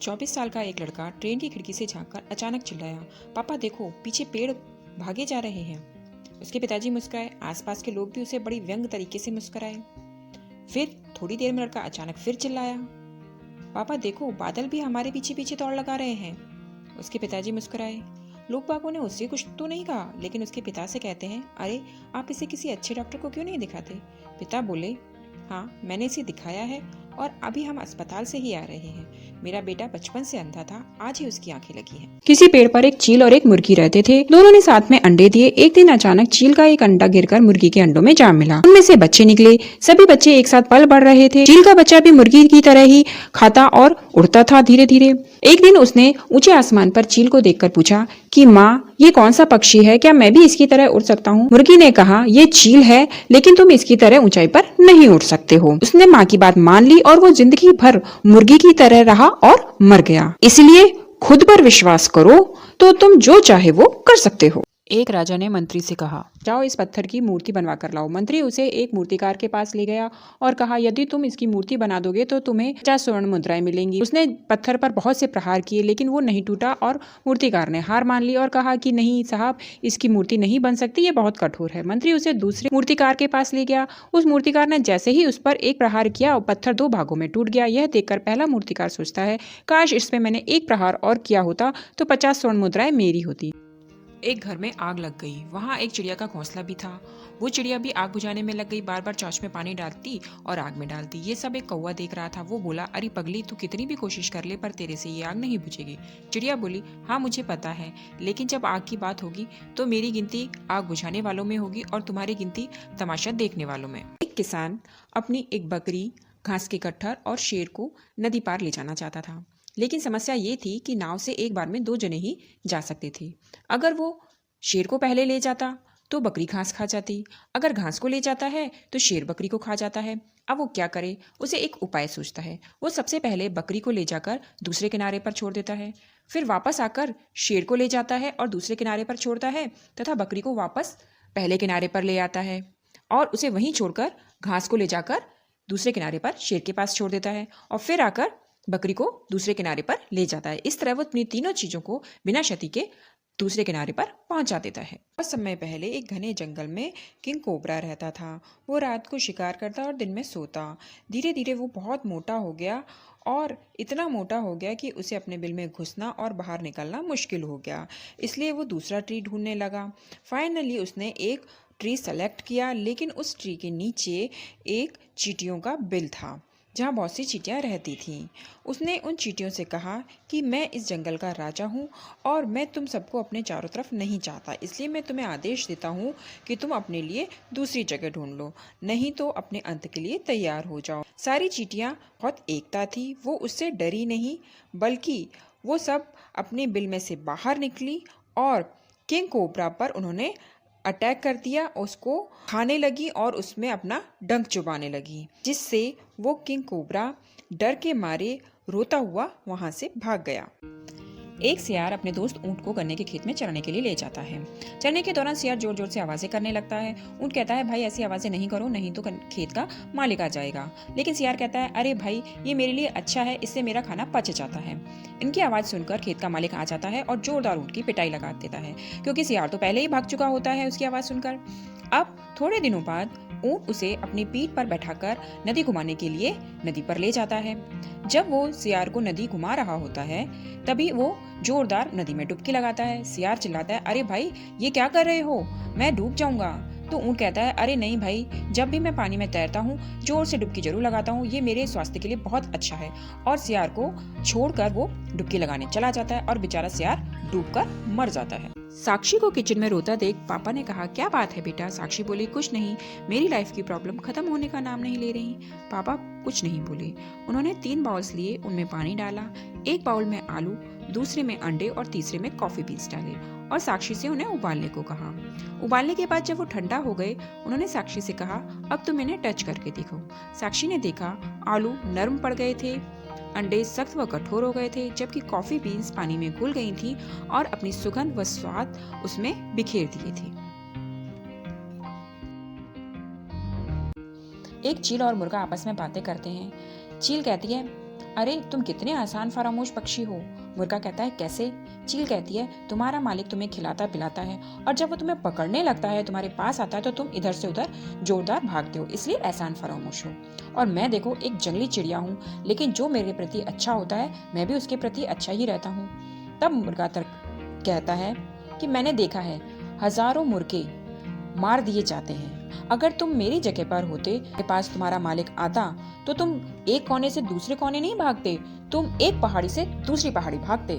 24 साल का एक लड़का ट्रेन की खिड़की से झांककर अचानक चिल्लाया, पापा देखो, पीछे पेड़ भागे जा रहे हैं। उसके पिताजी मुस्कुराए, आसपास के लोग भी उसे बड़ी व्यंग तरीके से मुस्कुराए। फिर थोड़ी देर में लड़का अचानक फिर चिल्लाया, पापा देखो, बादल भी हमारे पीछे पीछे दौड़ लगा रहे हैं। उसके पिताजी मुस्कुराए। लोग बागों ने उससे कुछ तो नहीं कहा, लेकिन उसके पिता से कहते हैं, अरे आप इसे किसी अच्छे डॉक्टर को क्यों नहीं दिखाते? पिता बोले, हाँ मैंने इसे दिखाया है और अभी हम अस्पताल से ही आ रहे हैं। मेरा बेटा बचपन से अंधा था, आज ही उसकी आंखें लगी हैं। किसी पेड़ पर एक चील और एक मुर्गी रहते थे। दोनों ने साथ में अंडे दिए। एक दिन अचानक चील का एक अंडा गिरकर मुर्गी के अंडों में जा मिला। उनमें से बच्चे निकले। सभी बच्चे एक साथ पल बढ़ रहे थे। चील का बच्चा भी मुर्गी की तरह ही खाता और उड़ता था धीरे धीरे। एक दिन उसने ऊंचे आसमान पर चील को देखकर पूछा कि माँ, ये कौन सा पक्षी है? क्या मैं भी इसकी तरह उड़ सकता हूँ? मुर्गी ने कहा, ये चील है, लेकिन तुम इसकी तरह ऊंचाई पर नहीं उड़ सकते हो। उसने माँ की बात मान ली और वो जिंदगी भर मुर्गी की तरह रहा और मर गया। इसलिए खुद पर विश्वास करो तो तुम जो चाहे वो कर सकते हो। एक राजा ने मंत्री से कहा, जाओ इस पत्थर की मूर्ति बनवा कर लाओ। मंत्री उसे एक मूर्तिकार के पास ले गया और कहा, यदि तुम इसकी मूर्ति बना दोगे तो तुम्हें 50 स्वर्ण मुद्राएं मिलेंगी। उसने पत्थर पर बहुत से प्रहार किए, लेकिन वो नहीं टूटा और मूर्तिकार ने हार मान ली और कहा कि नहीं साहब, इसकी मूर्ति नहीं बन सकती, ये बहुत कठोर है। मंत्री उसे दूसरे मूर्तिकार के पास ले गया। उस मूर्तिकार ने जैसे ही उस पर एक प्रहार किया और पत्थर 2 भागों में टूट गया। यह देखकर पहला मूर्तिकार सोचता है, काश इसमें मैंने एक प्रहार और किया होता तो 50 स्वर्ण मुद्राएं मेरी होती। एक घर में आग लग गई। वहाँ एक चिड़िया का घोंसला भी था। वो चिड़िया भी आग बुझाने में लग गई, बार बार चोंच में पानी डालती और आग में डालती। ये सब एक कौवा देख रहा था। वो बोला, अरे पगली, तू कितनी भी कोशिश कर ले पर तेरे से ये आग नहीं बुझेगी। चिड़िया बोली, हाँ मुझे पता है, लेकिन जब आग की बात होगी तो मेरी गिनती आग बुझाने वालों में होगी और तुम्हारी गिनती तमाशा देखने वालों में। एक किसान अपनी एक बकरी, घास के गट्ठर और शेर को नदी पार ले जाना चाहता था, लेकिन समस्या ये थी कि नाव से एक बार में 2 जने ही जा सकते थे। अगर वो शेर को पहले ले जाता तो बकरी घास खा जाती, अगर घास को ले जाता है तो शेर बकरी को खा जाता है। अब वो क्या करे? उसे एक उपाय सोचता है। वो सबसे पहले बकरी को ले जाकर दूसरे किनारे पर छोड़ देता है, फिर वापस आकर शेर को ले जाता है और दूसरे किनारे पर छोड़ता है, तथा बकरी को वापस पहले किनारे पर ले आता है और उसे वहीं छोड़कर घास को ले जाकर दूसरे किनारे पर शेर के पास छोड़ देता है और फिर आकर बकरी को दूसरे किनारे पर ले जाता है। इस तरह वो अपनी तीनों चीजों को बिना क्षति के दूसरे किनारे पर पहुंचा देता है। कुछ समय पहले एक घने जंगल में किंग कोबरा रहता था। वो रात को शिकार करता और दिन में सोता। धीरे धीरे वो बहुत मोटा हो गया और इतना मोटा हो गया कि उसे अपने बिल में घुसना और बाहर निकलना मुश्किल हो गया। इसलिए वो दूसरा ट्री ढूंढने लगा। फाइनली उसने एक ट्री सेलेक्ट किया, लेकिन उस ट्री के नीचे एक चींटियों का बिल था जहाँ बहुत सी चींटियाँ रहती थीं। उसने उन चींटियों से कहा कि मैं इस जंगल का राजा हूँ और मैं तुम सबको अपने चारों तरफ नहीं चाहता, इसलिए मैं तुम्हें आदेश देता हूँ कि तुम अपने लिए दूसरी जगह ढूंढ लो, नहीं तो अपने अंत के लिए तैयार हो जाओ। सारी चींटियाँ बहुत एकता थी। वो उससे डरी नहीं, बल्कि वो सब अपने बिल में से बाहर निकली और किंग कोबरा पर उन्होंने अटैक कर दिया, उसको खाने लगी और उसमें अपना डंक चुबाने लगी, जिससे वो किंग कोबरा डर के मारे रोता हुआ वहां से भाग गया। एक सियार अपने दोस्त ऊंट को गन्ने के खेत में चरने के लिए ले जाता है। चरने के दौरान सियार जोर जोर से आवाजें करने लगता है। ऊंट कहता है, भाई ऐसी आवाजें नहीं करो, नहीं तो खेत का मालिक आ जाएगा। लेकिन सियार कहता है, अरे भाई, ये मेरे लिए अच्छा है, इससे मेरा खाना पच जाता है। इनकी आवाज सुनकर खेत का मालिक आ जाता है और जोरदार ऊंट की पिटाई लगा देता है, क्योंकि सियार तो पहले ही भाग चुका होता है उसकी आवाज सुनकर। अब थोड़े दिनों बाद ऊंट उसे अपनी पीठ पर बैठाकर नदी घुमाने के लिए नदी पर ले जाता है। जब वो सियार को नदी घुमा रहा होता है, तभी वो जोरदार नदी में डुबकी लगाता है। सियार चिल्लाता है, अरे भाई, ये क्या कर रहे हो? मैं डूब जाऊंगा। तो ऊंट कहता है, अरे नहीं भाई, जब भी मैं पानी में तैरता हूँ जोर से डुबकी जरूर लगाता हूँ, ये मेरे स्वास्थ्य के लिए बहुत अच्छा है। और सियार को छोड़कर वो डुबकी लगाने चला जाता है और बेचारा सियार डूबकर मर जाता है। साक्षी को किचन में रोता देख पापा ने कहा, क्या बात है बेटा? साक्षी बोली, कुछ नहीं, मेरी लाइफ की प्रॉब्लम खत्म होने का नाम नहीं ले रही। पापा कुछ नहीं बोले। उन्होंने 3 बाउल्स लिए, उनमें पानी डाला, एक बाउल में आलू, दूसरे में अंडे और तीसरे में कॉफी बीन्स डाले और साक्षी से उन्हें उबालने को कहा। उबालने के बाद जब वो ठंडा हो गए, उन्होंने साक्षी से कहा, अब तुम इन्हें टच करके देखो। साक्षी ने देखा, आलू नरम पड़ गए थे, अंडे सख्त व कठोर हो गए थे, जबकि कॉफी बीन्स पानी में घुल गई थी और अपनी सुगंध व स्वाद उसमें बिखेर दिए थे। एक चील और मुर्गा आपस में बातें करते हैं। चील कहती है, अरे तुम कितने आसान फरामोश पक्षी हो। मुर्गा कहता है कैसे? चील कहती है तुम्हारा मालिक तुम्हें खिलाता पिलाता है और जब वो तुम्हें पकड़ने लगता है, तुम्हारे पास आता है, तो तुम इधर से उधर जोरदार भागते हो, इसलिए आसान फरामोश हो। और मैं देखो एक जंगली चिड़िया हूँ, लेकिन जो मेरे प्रति अच्छा होता है मैं भी उसके प्रति अच्छा ही रहता हूँ। तब मुर्गा तर्क कहता है कि मैंने देखा है हजारों मुर्गे मार दिए जाते हैं। अगर तुम मेरी जगह पर होते, के पास तुम्हारा मालिक आता, तो तुम एक कोने से दूसरे कोने नहीं भागते, तुम एक पहाड़ी से दूसरी पहाड़ी भागते।